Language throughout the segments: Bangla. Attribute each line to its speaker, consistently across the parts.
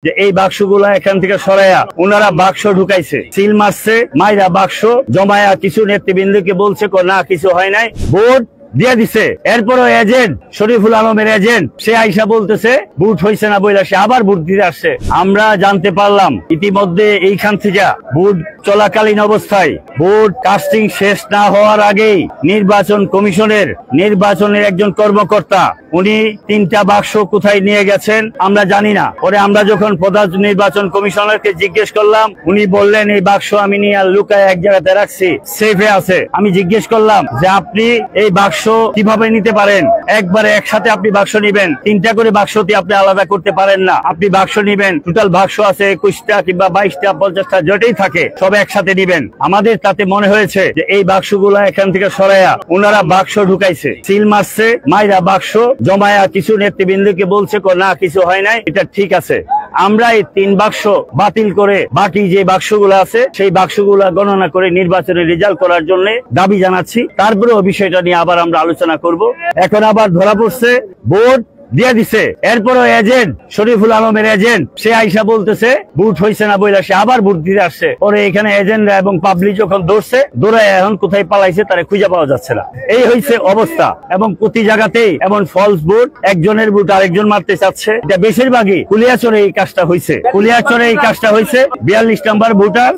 Speaker 1: যে এই বাক্সগুলা এখান থেকে সরাইয়া ওনারা বাক্স ঢুকাইছে, সিল মারছে, মাইরা বাক্স জমায়া কিছু নেতৃবৃন্দকে বলছে না কিছু হয় নাই, ভোট দিয়ে দিছে। এরপরও এজেন্ট শরীফুল আলমের এজেন্ট সে আইসা বলতেছে ভোট হয়েছে না বইলা সে আবার ভোট দিতে আসছে। আমরা জানতে পারলাম ইতিমধ্যে এইখান থেকে ভোট চলাকালীন অবস্থায় ভোট কাস্টিং শেষ না হওয়ার আগেই নির্বাচন কমিশনের একজন কর্মকর্তা উনি 3টা বাক্স কোথায় নিয়ে গেছেন আমরা জানি না। পরে আমরা যখন প্রধান নির্বাচন কমিশনারকে জিজ্ঞেস করলাম উনি বললেন এই বাক্স আমি নিয়ে লুকায় এক জায়গাতে রাখছি, সেফে আছে। আমি জিজ্ঞেস করলাম যে আপনি এই বাক্স কিভাবে নিতে পারেন, একবারে একসাথে আপনি বাক্স নিবেন, 3টা করে বাক্সটি আপনি আলাদা করতে পারেন না। আপনি বাক্স নিবেন, টোটাল বাক্স আছে 21টা কিংবা 22টা 50টা যেটাই থাকে সব একসাথে নিবেন। আমাদের তাতে মনে হয়েছে যে এই বাক্সগুলা এখান থেকে সরাইয়া ওনারা বাক্স ঢুকাইছে, সিল মারছে, মাইরা বাক্স জমায়া কিছু নেতৃবৃন্দকে বলছে না কিছু হয় নাই, এটা ঠিক আছে। আমরা এই 3 বাক্স বাতিল করে বাকি যে বাক্সগুলো আছে সেই বাক্সগুলা গণনা করে নির্বাচনের রেজাল্ট করার জন্য দাবি জানাচ্ছি। তারপরেও বিষয়টা নিয়ে আবার আমরা আলোচনা করব। এখন আবার ধরা পড়ছে ভোট দিয়ে দিছে, এরপরও এজেন্ট শরীফুল আলমের এজেন্ট সে আইসা বলতেছে ভোট হয়েছে না বইলা সে আবার ভোট দিতে আসছে। পরে এখানে এজেন্টরা এবং পাবলিক যখন দৌড়ছে দৌড়ায় এখন কোথায় পালাইছে তারা খুঁজে পাওয়া যাচ্ছে না। এই হয়েছে অবস্থা। এবং প্রতি জায়গাতেই এমন ফলস ভোট, একজনের ভোট আরেকজন মারতে চাচ্ছে। এটা বেশিরভাগই কুলিয়াচরে এই কাজটা হয়েছে। কুলিয়াচরে এই কাজটা হয়েছে, 42 নাম্বার ভোটার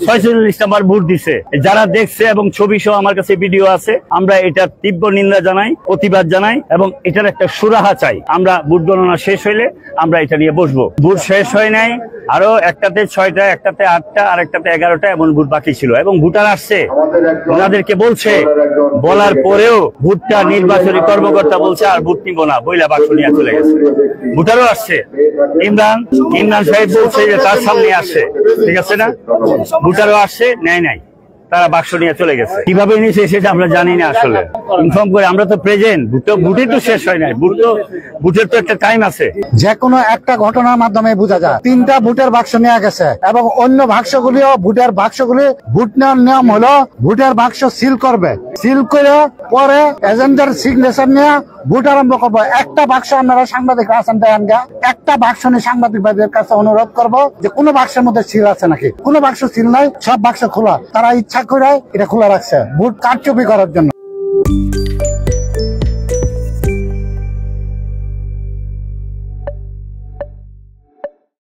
Speaker 1: 46 নাম্বার ভোট দিছে। যারা দেখছে এবং ছবি সহ আমার কাছে ভিডিও আছে, আমরা এটা তীব্র নিন্দা জানাই, প্রতিবাদ জানাই এবং এটার একটা সুরাহা চাই। আমরা ভোট গণনা শেষ হইলে আমরা এটা নিয়ে বসবো। ভোট শেষ হয় নাই, আরো একটাতে 6টা, একটাতে 8টা, আর একটাতে 11টা এমন ভোট বাকি ছিল এবং ভোটার আসছে, ওনাদেরকে বলছে, বলার পরেও ভোটটা নির্বাচনী কর্মকর্তা বলছে আর ভোট নিব না বইলা বাক্স নিয়ে চলে গেছে। ভোটারও আসছে, ইমরান সাহেব বলছে যে তার সামনে আসছে, ঠিক আছে না, ভোটারও আসছে, নেয় নাই, তারা বাক্স নিয়ে চলে গেছে। কিভাবে নিয়েছে সেটা আমরা জানি না। আসলে ইনফর্ম করে আমরা তো প্রেজেন্ট, ভোটে তো শেষ হয় নাই, ভোটের তো একটা টাইম আছে।
Speaker 2: যে কোনো একটা ঘটনার মাধ্যমে বোঝা যায় 3টা ভোটের বাক্স নিয়ে গেছে এবং অন্য বাক্সগুলিও ভোটের বাক্সগুলি ভোট নেওয়ার নিয়ম হলো ভোটের বাক্স সিল করবে, সিল করে পরে এজেন্টের সিগনেচার নিয়ে ভোট আরম্ভ করবো। একটা বাক্স আপনারা সাংবাদিক আছেন, একটা বাক্স নিয়ে সাংবাদিকদের কাছে অনুরোধ করবো যে কোনো বাক্সের মধ্যে সিল আছে নাকি। কোনো বাক্স সিল নাই, সব বাক্স খোলা, তারা ইচ্ছা করে এটা খোলা রাখছে ভোট কারচুপি করার জন্য।